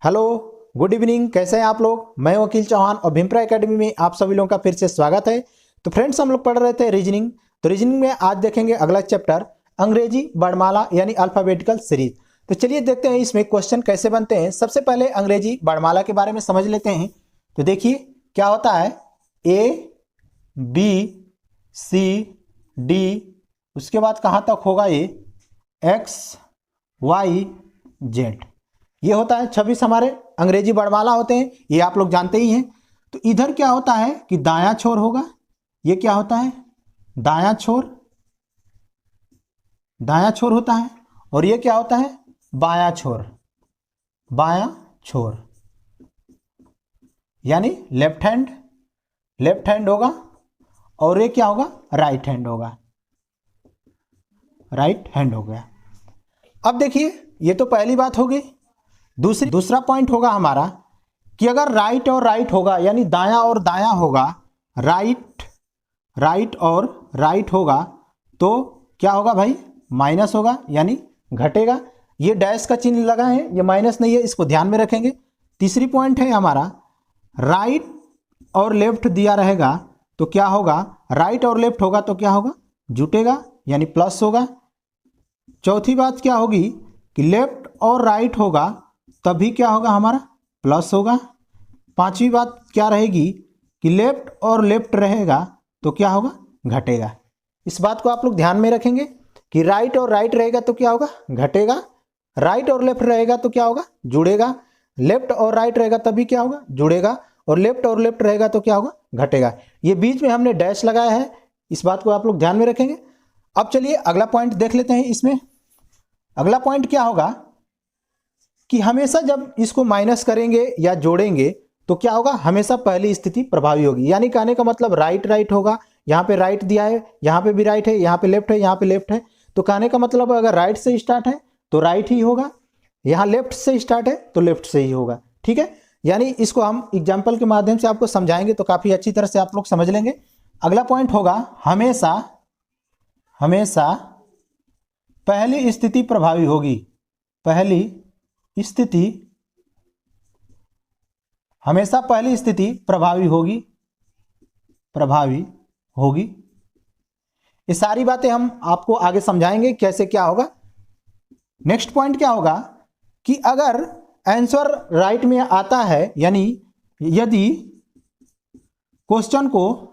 Hello, good evening. कैसे हैं आप लोग? मैं वकील चौहान और भिमप्रा एकेडमी में आप सभी लोगों का फिर से स्वागत है। तो फ्रेंड्स, हम लोग पढ़ रहे थे रीजनिंग। तो रीजनिंग में आज देखेंगे अगला चैप्टर अंग्रेजी वर्णमाला यानी अल्फाबेटिकल सीरीज। तो चलिए देखते हैं इसमें क्वेश्चन कैसे बनते हैं। सबसे पहले अंग्रेजी वर्णमाला के बारे में समझ लेते हैं। तो देखिए क्या होता है, ए बी सी डी, उसके बाद कहाँ तक होगा ये एक्स वाई जेड। ये होता है 26 हमारे अंग्रेजी वर्णमाला होते हैं, ये आप लोग जानते ही हैं। तो इधर क्या होता है कि दायां छोर होगा, ये क्या होता है दायां छोर, दायां छोर होता है। और ये क्या होता है बायां छोर, बायां छोर यानी लेफ्ट हैंड, लेफ्ट हैंड होगा। और ये क्या होगा राइट हैंड होगा, राइट हैंड हो गया। अब देखिए ये तो पहली बात हो गई। दूसरा पॉइंट होगा हमारा कि अगर राइट और राइट होगा यानी दायां और दायां होगा, राइट और राइट होगा तो क्या होगा भाई माइनस होगा यानी घटेगा। ये डैश का चिन्ह लगा है, ये माइनस नहीं है, इसको ध्यान में रखेंगे। तीसरी पॉइंट है हमारा राइट और लेफ्ट दिया रहेगा तो क्या होगा, राइट और लेफ्ट होगा तो क्या होगा जुटेगा यानी प्लस होगा। चौथी बात क्या होगी कि लेफ्ट और राइट होगा तभी क्या होगा हमारा प्लस होगा। पांचवी बात क्या रहेगी कि लेफ्ट और लेफ्ट रहेगा तो क्या होगा घटेगा। इस बात को आप लोग ध्यान में रखेंगे कि राइट और राइट रहेगा तो क्या होगा घटेगा, राइट और लेफ्ट रहेगा तो क्या होगा जुड़ेगा, लेफ्ट और राइट रहेगा तभी क्या होगा जुड़ेगा, और लेफ्ट रहेगा तो क्या होगा घटेगा। ये बीच में हमने डैश लगाया है, इस बात को आप लोग ध्यान में रखेंगे। अब चलिए अगला पॉइंट देख लेते हैं। इसमें अगला पॉइंट क्या होगा कि हमेशा जब इसको माइनस करेंगे या जोड़ेंगे तो क्या होगा, हमेशा पहली स्थिति प्रभावी होगी। यानी कहने का मतलब राइट होगा, यहाँ पे राइट दिया है, यहाँ पे भी राइट है, यहाँ पे लेफ्ट है, यहाँ पे लेफ्ट है। तो कहने का मतलब अगर राइट से स्टार्ट है तो राइट ही होगा, यहाँ लेफ्ट से स्टार्ट है तो लेफ्ट से ही होगा। ठीक है, यानी इसको हम एग्जाम्पल के माध्यम से आपको समझाएंगे तो काफी अच्छी तरह से आप लोग समझ लेंगे। अगला पॉइंट होगा हमेशा पहली स्थिति प्रभावी होगी, पहली स्थिति हमेशा पहली स्थिति प्रभावी होगी। ये सारी बातें हम आपको आगे समझाएंगे कैसे क्या होगा। नेक्स्ट पॉइंट क्या होगा कि अगर आंसर राइट में आता है यानी यदि क्वेश्चन को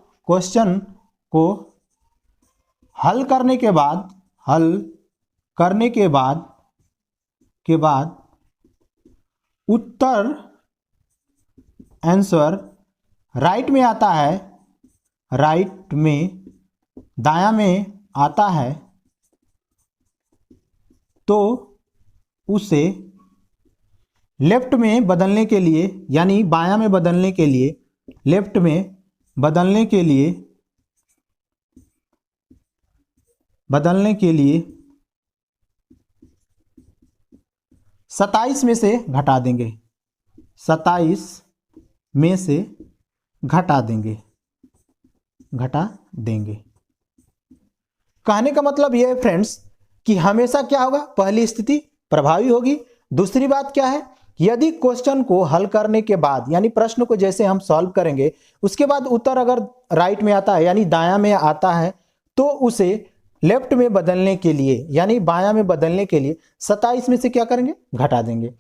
हल करने के बाद उत्तर आंसर राइट में आता है, राइट में दायां में आता है तो उसे लेफ्ट में बदलने के लिए यानी बायां में बदलने के लिए, लेफ्ट में बदलने के लिए 27 में से घटा देंगे, 27 में से घटा देंगे। कहने का मतलब यह है फ्रेंड्स कि हमेशा क्या होगा पहली स्थिति प्रभावी होगी। दूसरी बात क्या है, यदि क्वेश्चन को हल करने के बाद यानी प्रश्न को जैसे हम सॉल्व करेंगे उसके बाद उत्तर अगर राइट में आता है यानी दायां में आता है तो उसे लेफ्ट में बदलने के लिए यानी बायां में बदलने के लिए 27 में से क्या करेंगे घटा देंगे।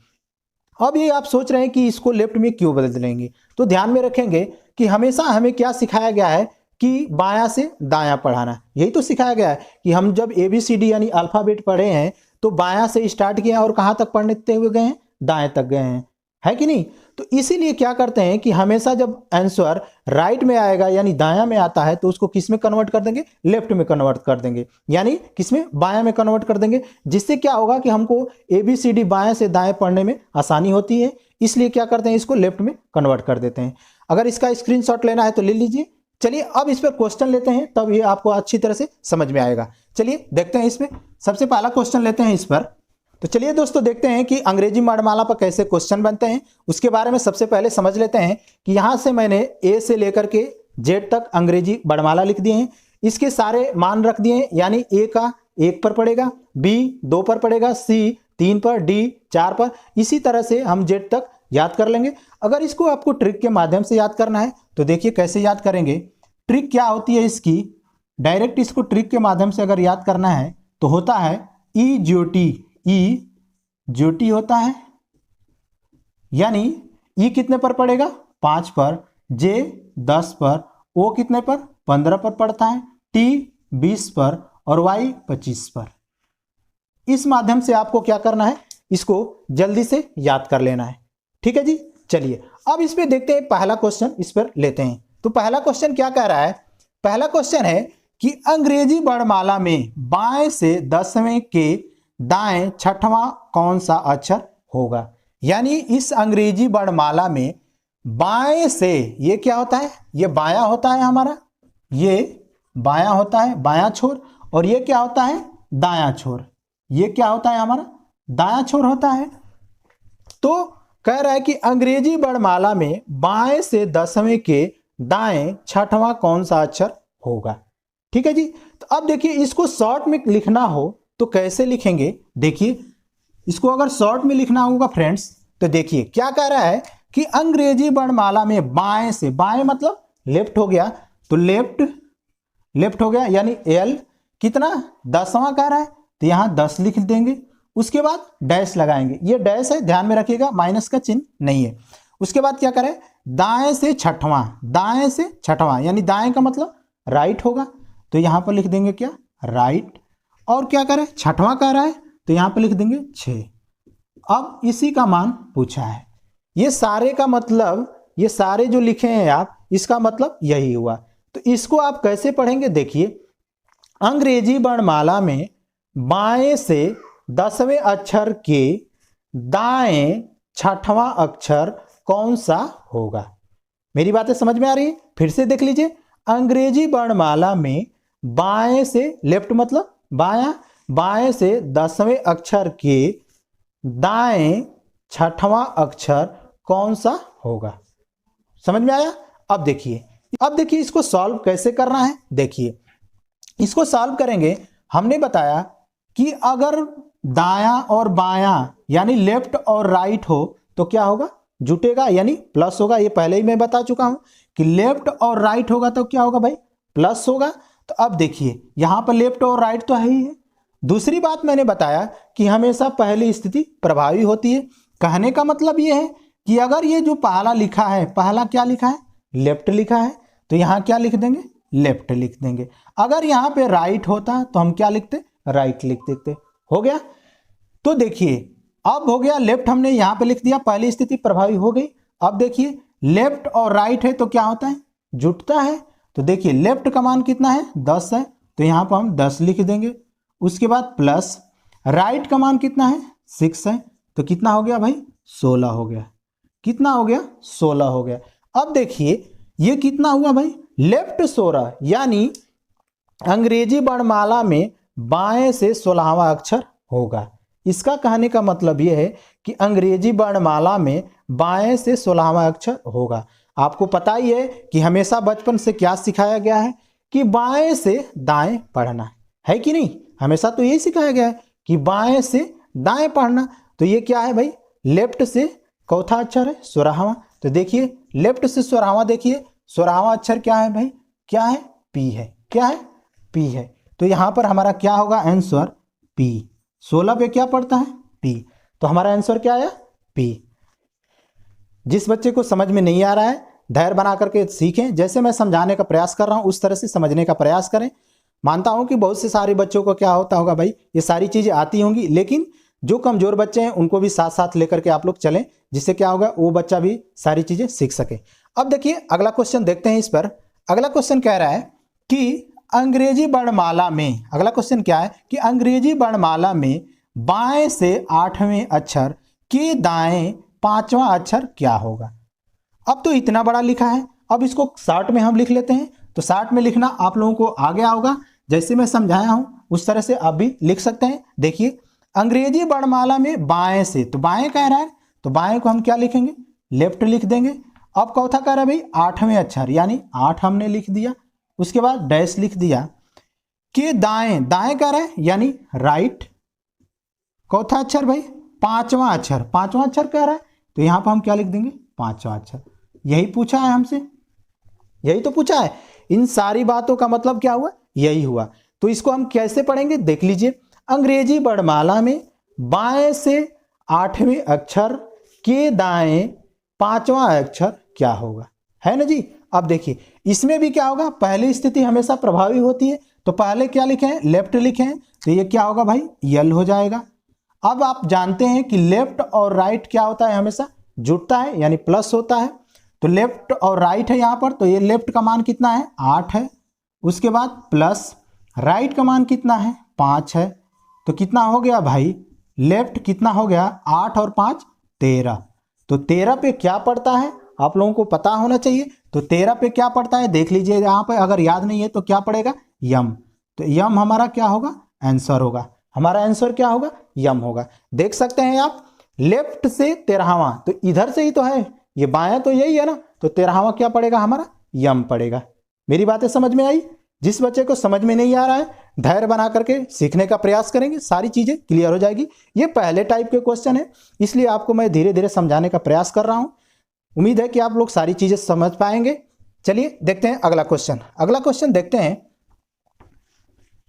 अब ये आप सोच रहे हैं कि इसको लेफ्ट में क्यों बदलेंगे, तो ध्यान में रखेंगे कि हमेशा हमें क्या सिखाया गया है कि बायां से दायां पढ़ाना। यही तो सिखाया गया है कि हम जब ABCD यानी अल्फाबेट पढ़े हैं तो बायां से स्टार्ट किया और कहां तक पढ़ते हुए गए हैं, दाएं तक गए हैं, है कि नहीं। तो इसीलिए क्या करते हैं कि हमेशा जब आंसर राइट में आएगा यानी दायां में आता है तो उसको किस में कन्वर्ट कर देंगे, लेफ्ट में कन्वर्ट कर देंगे, यानी किस में बायां में कन्वर्ट कर देंगे। जिससे क्या होगा कि हमको ABCD बाएं से दाएं पढ़ने में आसानी होती है, इसलिए क्या करते हैं इसको लेफ्ट में कन्वर्ट कर देते हैं। अगर इसका स्क्रीनशॉट लेना है तो ले लीजिए। चलिए अब इस पर क्वेश्चन लेते हैं, तब ये आपको अच्छी तरह से समझ में आएगा। चलिए देखते हैं इसमें सबसे पहला क्वेश्चन लेते हैं इस पर। तो चलिए दोस्तों देखते हैं कि अंग्रेजी वर्णमाला पर कैसे क्वेश्चन बनते हैं। उसके बारे में सबसे पहले समझ लेते हैं कि यहां से मैंने A से लेकर के Z तक अंग्रेजी वर्णमाला लिख दिए हैं। इसके सारे मान रख दिए हैं, यानी A का 1 पर पड़ेगा, B 2 पर पड़ेगा, C 3 पर, D 4 पर। इसी तरह से हम Z तक याद कर लेंगे। अगर इसको आपको ट्रिक के माध्यम से याद करना है तो देखिए कैसे याद करेंगे। ट्रिक क्या होती है इसकी, डायरेक्ट इसको ट्रिक के माध्यम से अगर याद करना है तो होता है ई ज्योटी होता है, यानी ई कितने पर पड़ेगा 5 पर, जे 10 पर, ओ कितने पर 15 पर पड़ता है, टी 20 पर और वाई 25 पर। इस माध्यम से आपको क्या करना है, इसको जल्दी से याद कर लेना है। ठीक है जी, चलिए अब इस पे देखते हैं पहला क्वेश्चन, इस पर लेते हैं। तो पहला क्वेश्चन क्या कह रहा है, पहला क्वेश्चन है कि अंग्रेजी वर्णमाला में बाएं से 10वें के दाएं छठवां कौन सा अक्षर होगा। यानी इस अंग्रेजी वर्णमाला में बाएं से, ये क्या होता है, ये बायां होता है हमारा, ये बायां होता है बायां छोर, और ये क्या होता है दायां छोर, ये क्या होता है हमारा दायां छोर होता है। तो कह रहा है कि अंग्रेजी वर्णमाला में बाएं से 10वें के दाएं छठवां कौन सा अक्षर होगा। ठीक है जी, तो अब देखिए इसको शॉर्ट में लिखना हो तो कैसे लिखेंगे। देखिए इसको अगर शॉर्ट में लिखना होगा फ्रेंड्स, तो देखिए क्या कह रहा है कि अंग्रेजी वर्णमाला में बाएं से, बाएं मतलब लेफ्ट हो गया, तो लेफ्ट हो गया, यानी एल कितना 10वां कह रहा है, तो यहां 10 लिख देंगे। उसके बाद डैश लगाएंगे, ये डैश है ध्यान में रखिएगा, माइनस का चिन्ह नहीं है। उसके बाद क्या करें, दाएं से छठवां, दाएं से छठवां यानी दाएं का मतलब राइट होगा, तो यहां पर लिख देंगे क्या राइट। और क्या करें, छठवां कह रहा है तो यहां पर लिख देंगे 6। अब इसी का मान पूछा है, ये सारे का मतलब, ये सारे जो लिखे हैं आप, इसका मतलब यही हुआ। तो इसको आप कैसे पढ़ेंगे, देखिए अंग्रेजी वर्णमाला में बाएं से 10वें अक्षर के दाएं छठवां अक्षर कौन सा होगा। मेरी बातें समझ में आ रही है, फिर से देख लीजिए। अंग्रेजी वर्णमाला में बाएं से, लेफ्ट मतलब बायां, बाएं से 10वें अक्षर के दाएं छठवां अक्षर कौन सा होगा। समझ में आया। अब देखिए इसको सॉल्व कैसे करना है। देखिए इसको सॉल्व करेंगे, हमने बताया कि अगर दायां और बायां यानी लेफ्ट और राइट हो तो क्या होगा, जुटेगा यानी प्लस होगा। ये पहले ही मैं बता चुका हूं कि लेफ्ट और राइट होगा तो क्या होगा भाई, प्लस होगा। तो अब देखिए यहां पर लेफ्ट और राइट तो है ही है। दूसरी बात मैंने बताया कि हमेशा पहली स्थिति प्रभावी होती है। कहने का मतलब यह है कि अगर ये जो पहला लिखा है, पहला क्या लिखा है लेफ्ट लिखा है, तो यहां क्या लिख देंगे लेफ्ट लिख देंगे। अगर यहां पे राइट होता तो हम क्या लिखते राइट लिख देते। हो गया। तो देखिए अब हो गया, लेफ्ट हमने यहां पे लिख दिया, पहली स्थिति प्रभावी हो गई। अब देखिए लेफ्ट और राइट है तो क्या होता है जुटता है। तो देखिए लेफ्ट का मान कितना है 10 है, तो यहां पर हम 10 लिख देंगे। उसके बाद प्लस राइट का मान कितना है 6 है, तो कितना हो गया भाई 16 हो गया। कितना हो गया 16 हो गया। अब देखिए ये कितना हुआ भाई लेफ्ट 16, यानी अंग्रेजी वर्णमाला में बाएं से 16वां अक्षर होगा। इसका कहने का मतलब यह है कि अंग्रेजी वर्णमाला में बाएं से 16वां अक्षर होगा। आपको पता ही है कि हमेशा बचपन से क्या सिखाया गया है कि बाएं से दाएं पढ़ना है कि नहीं, हमेशा तो यही सिखाया गया है कि बाएं से दाएं पढ़ना। तो ये क्या है भाई लेफ्ट से चौथा अक्षर है 16वां, तो देखिए लेफ्ट से 16वां, देखिए 16वां अक्षर क्या है भाई, क्या है पी है, क्या है पी है। तो यहां पर हमारा क्या होगा आंसर पी। 16 पे क्या पड़ता है पी, तो हमारा आंसर क्या आया पी। जिस बच्चे को समझ में नहीं आ रहा है धैर्य बना करके सीखें, जैसे मैं समझाने का प्रयास कर रहा हूं उस तरह से समझने का प्रयास करें। मानता हूं कि बहुत से सारे बच्चों को क्या होता होगा भाई ये सारी चीजें आती होंगी, लेकिन जो कमजोर बच्चे हैं उनको भी साथ साथ लेकर के आप लोग चलें, जिससे क्या होगा वो बच्चा भी सारी चीजें सीख सके। अब देखिए अगला क्वेश्चन देखते हैं इस पर। अगला क्वेश्चन कह रहा है कि अंग्रेजी वर्णमाला में, अगला क्वेश्चन क्या है कि अंग्रेजी वर्णमाला में बाएं से 8वें अक्षर के दाएं 5वां अक्षर क्या होगा। अब तो इतना बड़ा लिखा है, अब इसको शॉर्ट में हम लिख लेते हैं। तो शॉर्ट में लिखना आप लोगों को आ गया होगा, जैसे मैं समझाया हूं उस तरह से आप भी लिख सकते हैं। देखिए अंग्रेजी वर्णमाला में बाएं से, तो बाएं कह रहा है तो बाएं को हम क्या लिखेंगे लेफ्ट लिख देंगे। अब चौथा कह रहा है भाई 8वें अक्षर यानी 8 हमने लिख दिया। उसके बाद डैश लिख दिया कि दाएं, दाएं कह रहा है यानी राइट। चौथा अक्षर भाई 5वां अक्षर, 5वां अक्षर कह रहा है तो यहाँ पर हम क्या लिख देंगे, पांचवा अक्षर। यही पूछा है हमसे, यही तो पूछा है। इन सारी बातों का मतलब क्या हुआ, यही हुआ। तो इसको हम कैसे पढ़ेंगे, देख लीजिए। अंग्रेजी वर्णमाला में बाएं से 8वें अक्षर के दाएं 5वां अक्षर क्या होगा, है ना जी। अब देखिए इसमें भी क्या होगा, पहली स्थिति हमेशा प्रभावी होती है, तो पहले क्या लिखे हैं, लेफ्ट लिखे हैं, तो ये क्या होगा भाई, यल हो जाएगा। अब आप जानते हैं कि लेफ्ट और राइट क्या होता है, हमेशा जुड़ता है यानी प्लस होता है। तो लेफ्ट और राइट है यहाँ पर, तो ये लेफ्ट का मान कितना है, 8 है। उसके बाद प्लस राइट का मान कितना है, 5 है। तो कितना हो गया भाई, लेफ्ट कितना हो गया, 8 और 5 13। तो 13 पे क्या पड़ता है, आप लोगों को पता होना चाहिए। तो 13 पे क्या पड़ता है, देख लीजिए यहाँ पे, अगर याद नहीं है तो क्या पड़ेगा, यम। तो यम हमारा क्या होगा, आंसर होगा। हमारा आंसर क्या होगा, यम होगा। देख सकते हैं आप, लेफ्ट से 13वां, तो इधर से ही तो है, ये बायां तो यही है ना, तो 13वां क्या पड़ेगा हमारा, यम पड़ेगा। मेरी बातें समझ में आई। जिस बच्चे को समझ में नहीं आ रहा है, धैर्य बना करके सीखने का प्रयास करेंगे, सारी चीजें क्लियर हो जाएगी। ये पहले टाइप के क्वेश्चन है, इसलिए आपको मैं धीरे धीरे समझाने का प्रयास कर रहा हूं। उम्मीद है कि आप लोग सारी चीजें समझ पाएंगे। चलिए देखते हैं अगला क्वेश्चन। अगला क्वेश्चन देखते हैं,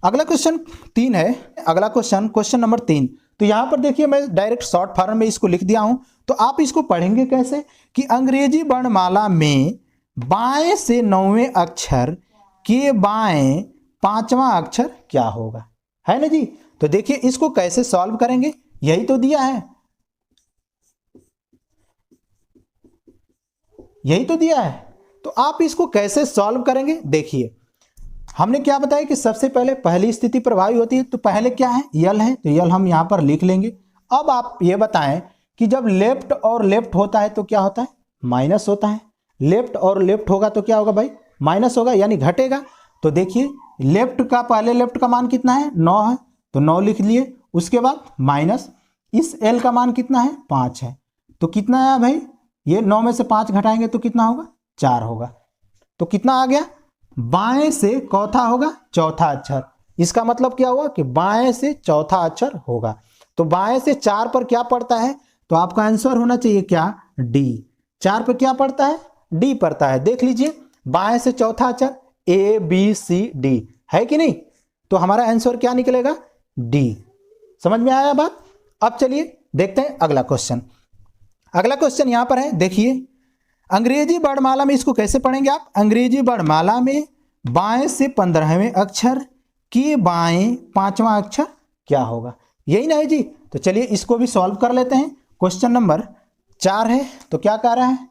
अगला क्वेश्चन 3 है। अगला क्वेश्चन, क्वेश्चन नंबर 3। तो यहां पर देखिए मैं डायरेक्ट शॉर्ट फॉर्म में इसको लिख दिया हूं। तो आप इसको पढ़ेंगे कैसे कि अंग्रेजी वर्णमाला में बाएं से 9वें अक्षर के बाएं 5वां अक्षर क्या होगा, है ना जी। तो देखिए इसको कैसे सॉल्व करेंगे, यही तो दिया है, यही तो दिया है। तो आप इसको कैसे सॉल्व करेंगे, देखिए हमने क्या बताया कि सबसे पहले पहली स्थिति प्रभावी होती है, तो पहले क्या है, यल है, तो यल हम यहां पर लिख लेंगे। अब आप ये बताएं कि जब लेफ्ट और लेफ्ट होता है तो क्या होता है, माइनस होता है। लेफ्ट और लेफ्ट होगा तो क्या होगा भाई, माइनस होगा यानी घटेगा। तो देखिए लेफ्ट का, पहले लेफ्ट का मान कितना है, 9 है, तो 9 लिख लिए। उसके बाद माइनस, इस एल का मान कितना है, 5 है, तो कितना आया भाई, ये 9 में से 5 घटाएंगे तो कितना होगा, 4 होगा। तो कितना आ गया, बाएं से चौथा होगा, चौथा अक्षर। इसका मतलब क्या हुआ कि बाएं से चौथा अक्षर होगा। तो बाएं से 4 पर क्या पड़ता है, तो आपका आंसर होना चाहिए क्या, डी। 4 पर क्या पड़ता है, डी पड़ता है। देख लीजिए बाएं से चौथा अक्षर ABCD है कि नहीं, तो हमारा आंसर क्या निकलेगा, डी। समझ में आया बात। अब चलिए देखते हैं अगला क्वेश्चन। अगला क्वेश्चन यहां पर है, देखिए अंग्रेजी वर्णमाला में इसको कैसे पढ़ेंगे आप, अंग्रेजी वर्णमाला में बाएं से 15वें अक्षर के बाएं 5वां अक्षर क्या होगा, यही ना है जी। तो चलिए इसको भी सॉल्व कर लेते हैं। क्वेश्चन नंबर 4 है, तो क्या कह रहा है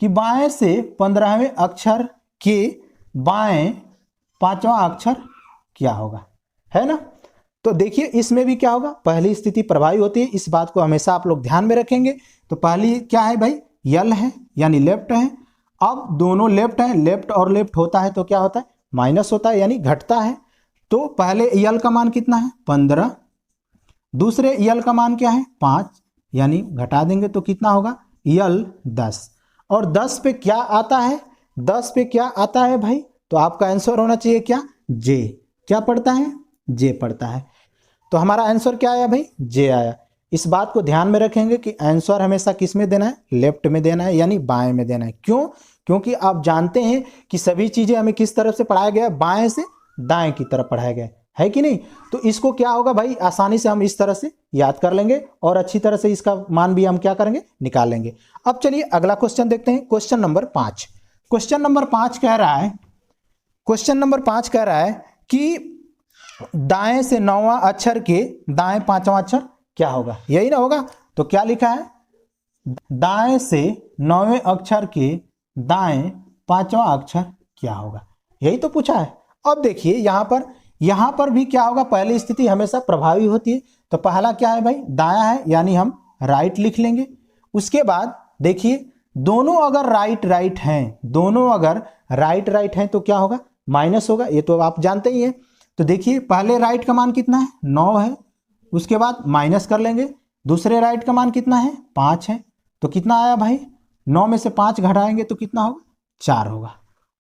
कि बाएं से 15वें अक्षर के बाएं 5वां अक्षर क्या होगा, है ना। तो देखिए इसमें भी क्या होगा, पहली स्थिति प्रभावी होती है, इस बात को हमेशा आप लोग ध्यान में रखेंगे। तो पहली क्या है भाई, यल है यानी लेफ्ट है। अब दोनों लेफ्ट है, लेफ्ट और लेफ्ट होता है तो क्या होता है, माइनस होता है यानी घटता है। तो पहले यल का मान कितना है, 15। दूसरे यल का मान क्या है, 5, यानी घटा देंगे तो कितना होगा, यल 10। और 10 पे क्या आता है, 10 पे क्या आता है भाई, तो आपका आंसर होना चाहिए क्या, जे। क्या पड़ता है, जे पड़ता है। तो हमारा आंसर क्या आया भाई, जे आया। इस बात को ध्यान में रखेंगे कि आंसर हमेशा किस में देना है, लेफ्ट में देना है यानी बाएं में देना है। क्यों, क्योंकि आप जानते हैं कि सभी चीजें हमें किस तरफ से पढ़ाया गया, बाएं से दाएं की तरफ पढ़ाया गया है कि नहीं। तो इसको क्या होगा भाई, आसानी से हम इस तरह से याद कर लेंगे और अच्छी तरह से इसका मान भी हम क्या करेंगे, निकाल लेंगे। अब चलिए अगला क्वेश्चन देखते हैं, क्वेश्चन नंबर 5। क्वेश्चन नंबर 5 कह रहा है, क्वेश्चन नंबर 5 कह रहा है कि दाएं से 9वां अक्षर के दाएं 5वां अक्षर क्या होगा, यही ना होगा। तो क्या लिखा है, दाएं से 9वें अक्षर के दाएं 5वां अक्षर क्या होगा, यही तो पूछा है। अब देखिए यहां पर भी क्या होगा, पहली स्थिति हमेशा प्रभावी होती है। तो पहला क्या है भाई, दायां है यानी हम राइट लिख लेंगे। उसके बाद देखिए दोनों अगर राइट हैं, दोनों अगर राइट हैं तो क्या होगा, माइनस होगा, ये तो आप जानते ही हैं। तो देखिए पहले राइट का मान कितना है, 9 है। उसके बाद माइनस कर लेंगे, दूसरे राइट का मान कितना है, 5 है। तो कितना आया भाई, 9 में से 5 घटाएंगे तो कितना होगा, 4 होगा।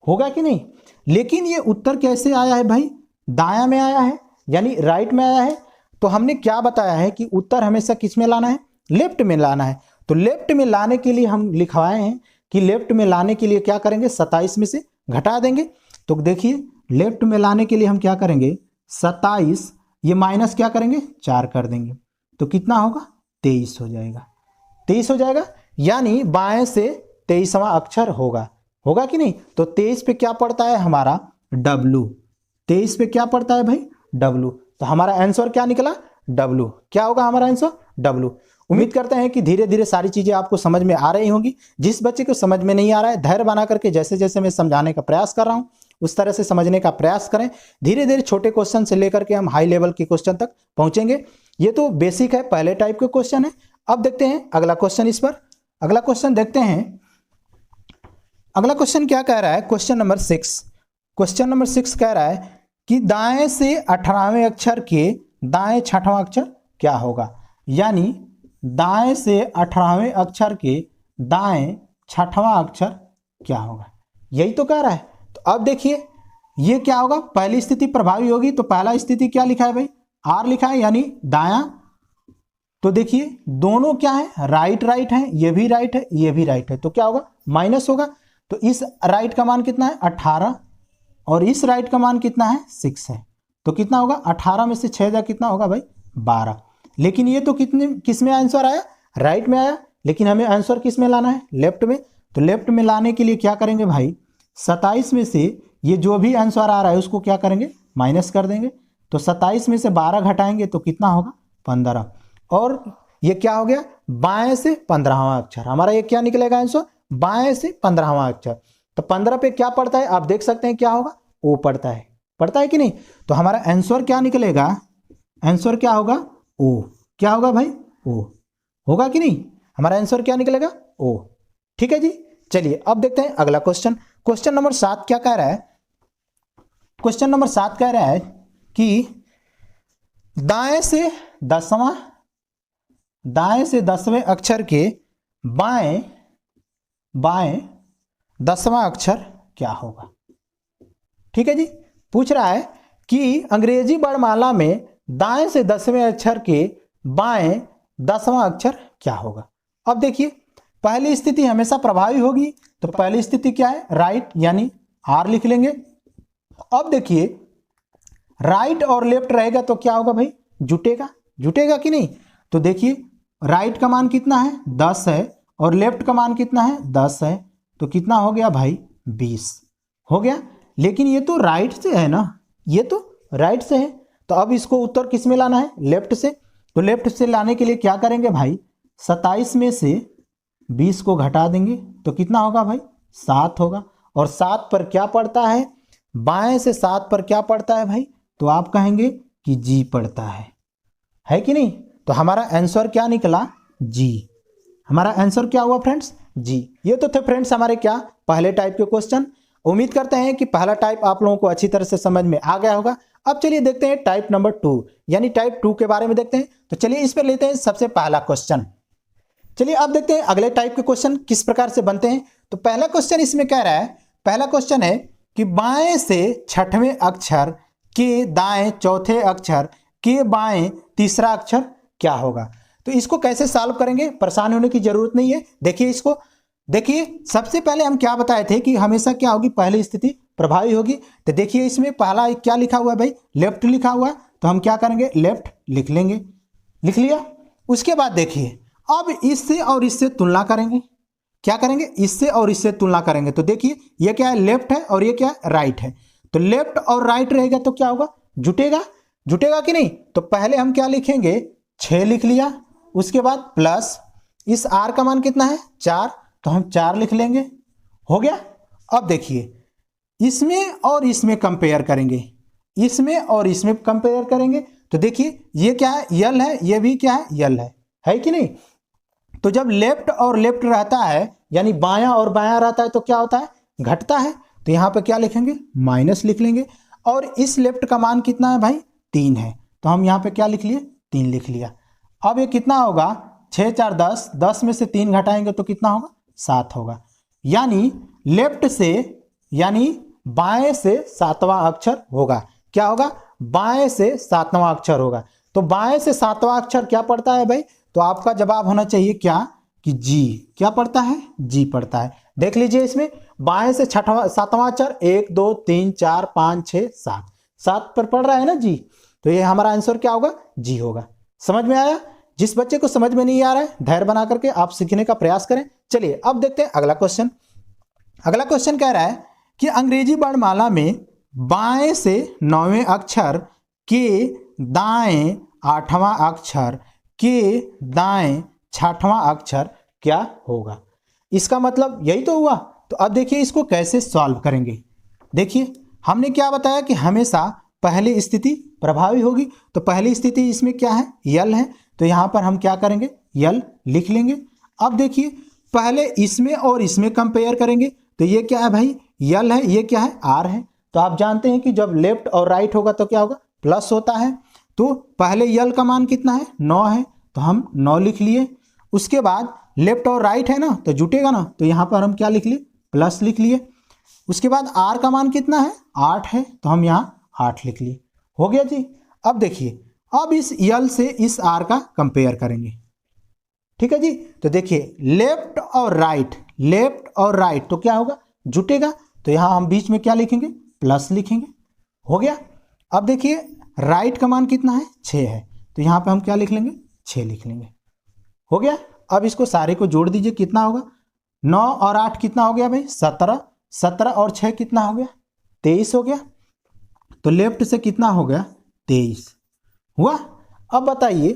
होगा कि नहीं। लेकिन ये उत्तर कैसे आया है भाई, दायां में आया है यानी राइट में आया है। तो हमने क्या बताया है कि उत्तर हमेशा किस में लाना है, लेफ्ट में लाना है। तो लेफ्ट में लाने के लिए हम लिखवाए हैं कि लेफ्ट में लाने के लिए क्या करेंगे, 27 में से घटा देंगे। तो देखिए लेफ्ट में लाने के लिए हम क्या करेंगे, 27 ये माइनस क्या करेंगे 4 कर देंगे, तो कितना होगा 23 हो जाएगा। 23 हो जाएगा, यानी बाएं से 23वां अक्षर होगा, होगा कि नहीं। तो 23 पे क्या पड़ता है हमारा W, 23 पे क्या पड़ता है भाई W, तो हमारा आंसर क्या निकला W। क्या होगा हमारा आंसर W। उम्मीद करते हैं कि धीरे धीरे सारी चीजें आपको समझ में आ रही होंगी। जिस बच्चे को समझ में नहीं आ रहा है, धैर्य बना करके जैसे जैसे मैं समझाने का प्रयास कर रहा हूं उस तरह से समझने का प्रयास करें। धीरे धीरे छोटे क्वेश्चन से लेकर के हम हाई लेवल के क्वेश्चन तक पहुंचेंगे। ये तो बेसिक है, पहले टाइप के क्वेश्चन है। अब देखते हैं अगला क्वेश्चन। इस पर अगला क्वेश्चन देखते हैं। अगला क्वेश्चन क्या कह रहा है, क्वेश्चन नंबर 6। क्वेश्चन नंबर 6 कह रहा है कि दाएं से 18वें अक्षर के दाएं 6वां अक्षर क्या होगा, यानी दाएं से 18वें अक्षर के दाएं 6वां अक्षर क्या होगा, यही तो कह रहा है। तो अब देखिए ये क्या होगा, पहली स्थिति प्रभावी होगी। तो पहला स्थिति क्या लिखा है भाई, आर लिखा है, यानी दायां। तो देखिए दोनों क्या है, राइट राइट है, ये भी राइट है, ये भी राइट है, तो क्या होगा माइनस होगा। तो इस राइट का मान कितना है 18 और इस राइट का मान कितना है 6 है, तो कितना होगा 18 में से 6 जा कितना होगा भाई 12। लेकिन ये तो कितने किस में आंसर आया, राइट में आया, लेकिन हमें आंसर किस में लाना है, लेफ्ट में। तो लेफ्ट में लाने के लिए क्या करेंगे भाई, 27 में से ये जो भी आंसर आ रहा है उसको क्या करेंगे माइनस कर देंगे। तो 27 में से 12 घटाएंगे तो कितना होगा 15, और ये क्या हो गया बाएं से 15वां अक्षर, हमारा ये क्या निकलेगा आंसर, बाएं से 15वां अक्षर। तो 15 पे क्या पड़ता है आप देख सकते हैं, क्या होगा ओ पड़ता है कि नहीं। तो हमारा आंसर क्या निकलेगा, आंसर क्या होगा ओ। क्या होगा भाई ओ, होगा कि नहीं, हमारा आंसर क्या निकलेगा ओ। ठीक है जी, चलिए अब देखते हैं अगला क्वेश्चन। क्वेश्चन नंबर 7 क्या कह रहा है, क्वेश्चन नंबर 7 कह रहा है कि दाएं से 10वें अक्षर के बाएं 10वां अक्षर क्या होगा। ठीक है जी, पूछ रहा है कि अंग्रेजी वर्णमाला में दाएं से 10वें अक्षर के बाएं 10वां अक्षर क्या होगा। अब देखिए पहली स्थिति हमेशा प्रभावी होगी, तो पहली स्थिति क्या है राइट, यानी आर लिख लेंगे। अब देखिए राइट और लेफ्ट रहेगा तो क्या होगा भाई जुटेगा कि नहीं। तो देखिए राइट का मान कितना है 10 है और लेफ्ट का मान कितना है 10 है, तो कितना हो गया भाई 20 हो गया। लेकिन ये तो राइट से है ना, ये तो राइट से है, तो अब इसको उत्तर किस में लाना है लेफ्ट से। तो लेफ्ट से लाने के लिए क्या करेंगे भाई, 27 में से 20 को घटा देंगे तो कितना होगा भाई 7 होगा। और 7 पर क्या पड़ता है, बाएं से 7 पर क्या पड़ता है भाई, तो आप कहेंगे कि जी पड़ता है कि नहीं। तो हमारा आंसर क्या निकला जी, हमारा आंसर क्या हुआ फ्रेंड्स जी। ये तो थे फ्रेंड्स हमारे क्या पहले टाइप के क्वेश्चन। उम्मीद करते हैं कि पहला टाइप आप लोगों को अच्छी तरह से समझ में आ गया होगा। अब चलिए देखते हैं टाइप नंबर 2 यानी टाइप 2 के बारे में देखते हैं। तो चलिए इस पर लेते हैं सबसे पहला क्वेश्चन। चलिए अब देखते हैं अगले टाइप के क्वेश्चन किस प्रकार से बनते हैं। तो पहला क्वेश्चन इसमें कह रहा है, पहला क्वेश्चन है कि बाएं से 6वें अक्षर के दाएं 4थे अक्षर के बाएं 3रा अक्षर क्या होगा। तो इसको कैसे सॉल्व करेंगे, परेशान होने की जरूरत नहीं है। देखिए इसको, देखिए सबसे पहले हम क्या बताए थे कि हमेशा क्या होगी पहली स्थिति प्रभावी होगी। तो देखिए इसमें पहला क्या लिखा हुआ है भाई, लेफ्ट लिखा हुआ है, तो हम क्या करेंगे लेफ्ट लिख लेंगे, लिख लिया। उसके बाद देखिए अब इससे और इससे तुलना करेंगे, क्या करेंगे इससे और इससे तुलना करेंगे। तो देखिए ये क्या है लेफ्ट है और ये क्या है राइट है, तो लेफ्ट और राइट रहेगा तो क्या होगा जुटेगा कि नहीं। तो पहले हम क्या लिखेंगे 6 लिख लिया, उसके बाद प्लस इस आर का मान कितना है 4, तो हम 4 लिख लेंगे, हो गया। अब देखिए इसमें और इसमें कंपेयर करेंगे, इसमें और इसमें कंपेयर करेंगे। तो देखिए ये क्या है यल है, ये भी क्या है यल है कि नहीं। तो जब लेफ्ट और लेफ्ट रहता है यानी बायां और बायां रहता है तो क्या होता है घटता है। तो यहां पे क्या लिखेंगे माइनस लिख लेंगे। और इस लेफ्ट का मान कितना है भाई 3 है, तो हम यहाँ पे क्या लिख लिए 3 लिख लिया। अब ये कितना होगा 6 4 10, 10 में से 3 घटाएंगे तो कितना होगा 7 होगा। यानी लेफ्ट से यानी बाएं से 7वां अक्षर होगा, क्या होगा बाएं से 7वां अक्षर होगा। तो बाएं से 7वां अक्षर क्या पड़ता है भाई, तो आपका जवाब होना चाहिए क्या कि जी क्या पड़ता है, जी पड़ता है। देख लीजिए इसमें बाएं से छठवां सातवां अक्षर 1 2 3 4 5 6 7 7 पर पड़ रहा है ना जी, तो ये हमारा आंसर क्या होगा, जी होगा। समझ में आया? जिस बच्चे को समझ में नहीं आ रहा है धैर्य बना करके आप सीखने का प्रयास करें। चलिए अब देखते हैं अगला क्वेश्चन। अगला क्वेश्चन कह रहा है कि अंग्रेजी वर्णमाला में बाएं से 9वें अक्षर के दाएं 8वां अक्षर के दाएं 6वां अक्षर क्या होगा। इसका मतलब यही तो हुआ। तो अब देखिए इसको कैसे सॉल्व करेंगे। देखिए हमने क्या बताया कि हमेशा पहली स्थिति प्रभावी होगी, तो पहली स्थिति इसमें क्या है, यल है, तो यहां पर हम क्या करेंगे, यल लिख लेंगे। अब देखिए पहले इसमें और इसमें कंपेयर करेंगे, तो ये क्या है भाई, यल है, ये क्या है, आर है। तो आप जानते हैं कि जब लेफ्ट और राइट होगा तो क्या होगा, प्लस होता है। तो पहले यल का मान कितना है, 9 है, तो हम 9 लिख लिए। उसके बाद लेफ्ट और राइट है ना, तो जुटेगा ना, तो यहाँ पर हम क्या लिख लिए, प्लस लिख लिए। उसके बाद आर का मान कितना है, 8 है, तो हम यहाँ 8 लिख लिए। हो गया जी। अब देखिए अब इस यल से इस आर का कंपेयर करेंगे, ठीक है जी। तो देखिए लेफ्ट और राइट, लेफ्ट और राइट तो क्या होगा, जुटेगा, तो यहाँ हम बीच में क्या लिखेंगे, प्लस लिखेंगे। हो गया। अब देखिए राइट का मान कितना है, 6 है, तो यहाँ पे हम क्या लिख लेंगे, 6 लिख लेंगे। हो गया। अब इसको सारे को जोड़ दीजिए, कितना होगा, 9 और 8 कितना हो गया भाई, 17, 17 और 6 कितना हो गया, 23 हो गया। तो लेफ्ट से कितना हो गया, 23 हुआ। अब बताइए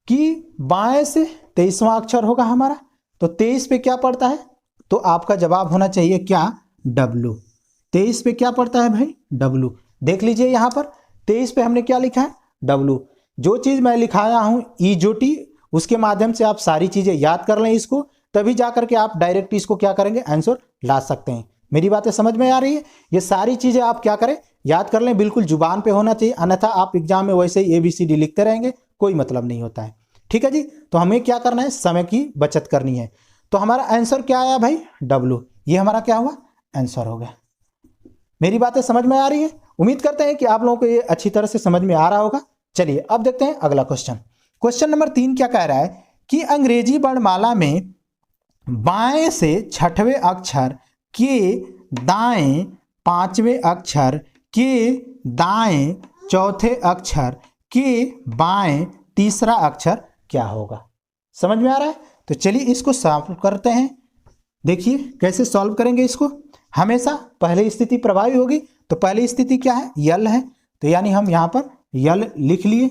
कि बाएं से 23वां अक्षर होगा हमारा, तो 23 पे क्या पड़ता है, तो आपका जवाब होना चाहिए क्या, W। 23 पे क्या पड़ता है भाई, W। देख लीजिए यहाँ पर 23 पे हमने क्या लिखा है, W। जो चीज़ मैं लिखाया हूँ EJOT, उसके माध्यम से आप सारी चीज़ें याद कर लें इसको, तभी जा करके आप डायरेक्ट इसको क्या करेंगे, आंसर ला सकते हैं। मेरी बातें समझ में आ रही है? ये सारी चीज़ें आप क्या करें, याद कर लें, बिल्कुल जुबान पे होना चाहिए, अन्यथा आप एग्जाम में वैसे ही ABCD लिखते रहेंगे, कोई मतलब नहीं होता है। ठीक है जी। तो हमें क्या करना है, समय की बचत करनी है। तो हमारा आंसर क्या आया भाई, W। ये हमारा क्या हुआ, आंसर हो गया। मेरी बातें समझ में आ रही है? उम्मीद करते हैं कि आप लोगों को ये अच्छी तरह से समझ में आ रहा होगा। चलिए अब देखते हैं अगला क्वेश्चन। क्वेश्चन नंबर 3 क्या कह रहा है कि अंग्रेजी वर्णमाला में बाएं से 6वें अक्षर के दाएं 5वें अक्षर के दाएं 4थे अक्षर के बाएं 3रा अक्षर क्या होगा। समझ में आ रहा है? तो चलिए इसको सॉल्व करते हैं। देखिए कैसे सॉल्व करेंगे इसको। हमेशा पहली स्थिति प्रभावी होगी, तो पहली स्थिति क्या है, यल है, तो यानी हम यहाँ पर यल लिख लिए।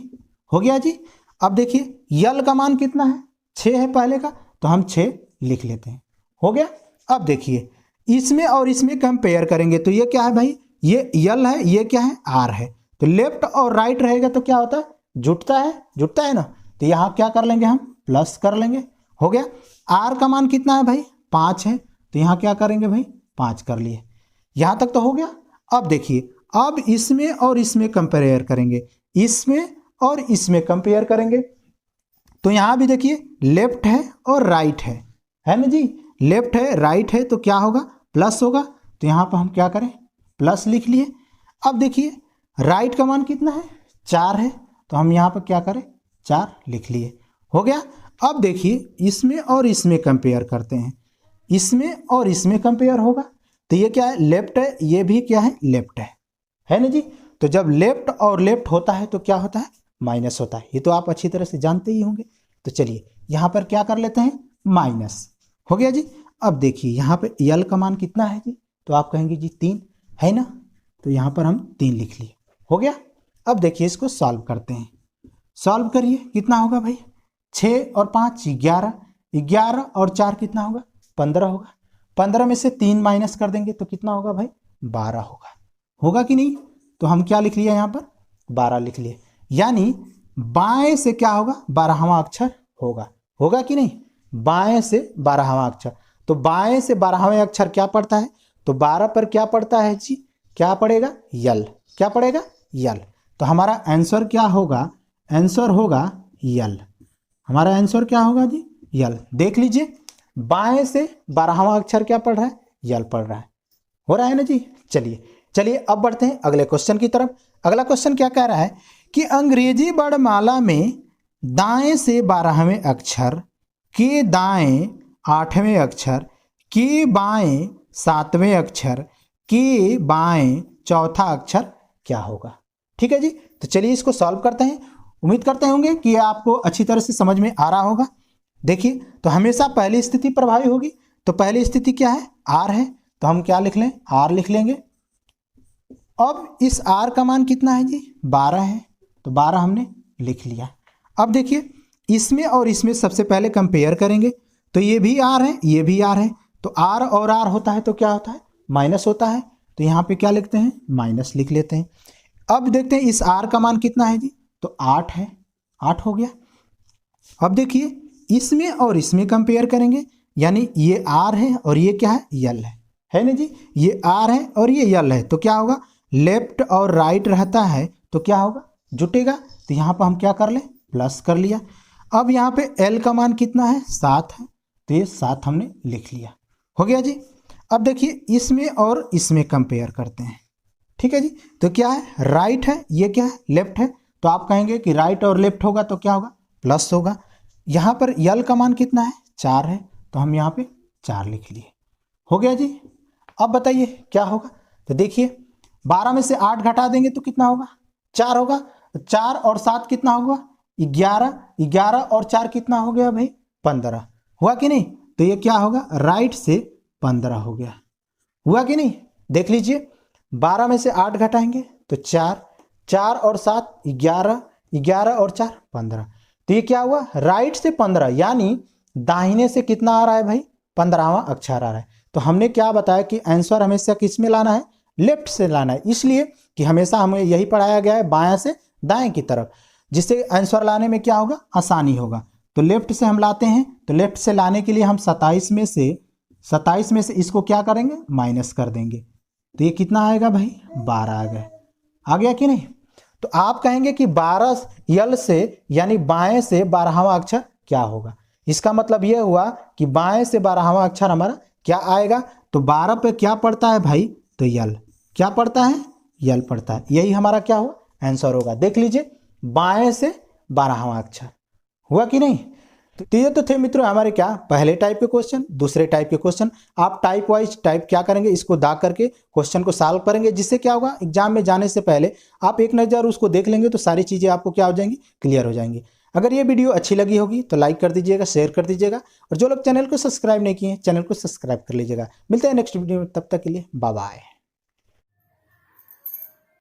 हो गया जी। अब देखिए यल का मान कितना है, 6 है पहले का, तो हम 6 लिख लेते हैं। हो गया। अब देखिए इसमें और इसमें कंपेयर करेंगे, तो ये क्या है भाई, ये यल है, ये क्या है, आर है, तो लेफ्ट और राइट रहेगा तो क्या होता है, जुटता है, जुटता है ना, तो यहाँ क्या कर लेंगे, हम प्लस कर लेंगे। हो गया। आर का मान कितना है भाई, 5 है, तो यहाँ क्या करेंगे भाई, 5 कर लिए। यहाँ तक तो हो गया। अब देखिए अब इसमें और इसमें कंपेयर करेंगे, इसमें और इसमें कंपेयर करेंगे, तो यहाँ भी देखिए लेफ्ट है और राइट है ना जी, लेफ्ट है राइट है, तो क्या होगा, प्लस होगा, तो यहाँ पर हम क्या करें, प्लस लिख लिए। अब देखिए राइट का मान कितना है, 4 है, तो हम यहाँ पर क्या करें, 4 लिख लिए। हो गया। अब देखिए इसमें और इसमें कंपेयर करते हैं, इसमें और इसमें कंपेयर होगा, तो ये क्या है, लेफ्ट है, ये भी क्या है, लेफ्ट है ना जी। तो जब लेफ्ट और लेफ्ट होता है तो क्या होता है, माइनस होता है, ये तो आप अच्छी तरह से जानते ही होंगे। तो चलिए यहाँ पर क्या कर लेते हैं, माइनस। हो गया जी। अब देखिए यहाँ पे यल का मान कितना है जी, तो आप कहेंगे जी 3 है ना, तो यहाँ पर हम 3 लिख लिए। हो गया। अब देखिए इसको सॉल्व करते हैं। सॉल्व करिए, कितना होगा भाई, 6 और 5 11, 11 और 4 कितना होगा, 15 होगा। 15 में से 3 माइनस कर देंगे तो कितना होगा भाई, 12 होगा। होगा कि नहीं, तो हम क्या लिख लिया यहाँ पर, 12 लिख लिए। यानी बाएं से क्या होगा, 12वां अक्षर होगा। होगा कि नहीं, बाएं से 12वां अक्षर, तो बाएं से 12वें अक्षर क्या पड़ता है, तो 12 पर क्या पड़ता है जी, क्या पड़ेगा, यल। क्या पड़ेगा, यल। तो हमारा आंसर क्या होगा, आंसर होगा यल। हमारा आंसर क्या होगा जी, यल। देख लीजिए बाएं से 12वां अक्षर क्या पढ़ रहा है, यल पढ़ रहा है। हो रहा है ना जी। चलिए अब बढ़ते हैं अगले क्वेश्चन की तरफ। अगला क्वेश्चन क्या कह रहा है कि अंग्रेजी वर्णमाला में दाएं से 12वें अक्षर के दाएं 8वें अक्षर, के बाएं 7वें अक्षर, के बाएं चौथा अक्षर क्या होगा। ठीक है जी, तो चलिए इसको सॉल्व करते हैं। उम्मीद करते होंगे कि आपको अच्छी तरह से समझ में आ रहा होगा। देखिए, तो हमेशा पहली स्थिति प्रभावी होगी। तो पहली स्थिति क्या है, आर है, तो हम क्या लिख लें, आर लिख लेंगे। अब इस आर का मान कितना है जी, 12 है, तो 12 हमने लिख लिया। अब देखिए, इसमें और इसमें सबसे पहले कंपेयर करेंगे, तो ये भी आर है, ये भी आर है, तो आर और आर होता है तो क्या होता है, माइनस होता है, तो यहाँ पे क्या लिखते हैं, माइनस लिख लेते हैं। अब देखते हैं इस आर का मान कितना है जी, तो 8 है, 8 हो गया। अब देखिए, इसमें और इसमें कंपेयर करेंगे, यानी ये आर है और ये क्या है, यल है ना जी, ये आर है और ये यल है, तो क्या होगा, लेफ्ट और राइट रहता है तो क्या होगा, जुटेगा। तो यहाँ पर हम क्या कर लें, प्लस कर लिया। अब यहाँ पे एल का मान कितना है, 7 है, तो ये 7 हमने लिख लिया, हो गया जी। अब देखिए, इसमें और इसमें कंपेयर करते हैं। ठीक है जी, तो क्या है, राइट है, ये क्या है, लेफ्ट है, तो आप कहेंगे कि राइट और लेफ्ट होगा तो क्या होगा, प्लस होगा। यहाँ पर यल का मान कितना है, 4 है, तो हम यहाँ पे 4 लिख लिए, हो गया जी। अब बताइए क्या होगा, तो देखिए 12 में से 8 घटा देंगे तो कितना होगा, 4 होगा। 4 और 7 कितना होगा, 11, 11 और 4 कितना हो गया भाई, 15, हुआ कि नहीं। तो ये क्या होगा, राइट से 15 हो गया, हुआ कि नहीं। देख लीजिए, 12 में से 8 घटाएंगे तो 4, 4 और 7 11, 11 और 4 15, तो ये क्या हुआ, राइट से 15, यानी दाहिने से कितना आ रहा है भाई, 15वां अक्षर आ रहा है। तो हमने क्या बताया कि आंसर हमेशा किस में लाना है, लेफ्ट से लाना है, इसलिए कि हमेशा हमें यही पढ़ाया गया है बायां से दाएं की तरफ, जिससे आंसर लाने में क्या होगा, आसानी होगा। तो लेफ्ट से हम लाते हैं, तो लेफ्ट से लाने के लिए हम 27 में से इसको क्या करेंगे, माइनस कर देंगे, तो ये कितना आएगा भाई, 12 आ गया कि नहीं। तो आप कहेंगे कि 12 यल से यानी बाएं से 12वां अक्षर क्या होगा। इसका मतलब यह हुआ कि बाएं से 12वां अक्षर हमारा क्या आएगा, तो 12 पे क्या पड़ता है भाई, तो यल, क्या पड़ता है, यल पड़ता है, यही हमारा क्या हुआ, आंसर होगा। देख लीजिए, बाएं से 12वां अक्षर, हुआ कि नहीं। तो ये तो थे मित्रों हमारे क्या, पहले टाइप के क्वेश्चन, दूसरे टाइप के क्वेश्चन। आप टाइप वाइज टाइप क्या करेंगे, इसको दाग करके क्वेश्चन को सॉल्व करेंगे, जिससे क्या होगा, एग्जाम में जाने से पहले आप एक नज़र उसको देख लेंगे तो सारी चीज़ें आपको क्या हो जाएंगी, क्लियर हो जाएंगी। अगर ये वीडियो अच्छी लगी होगी तो लाइक कर दीजिएगा, शेयर कर दीजिएगा, और जो लोग चैनल को सब्सक्राइब नहीं किए हैं चैनल को सब्सक्राइब कर लीजिएगा। मिलते हैं नेक्स्ट वीडियो में, तब तक के लिए बाय बाय।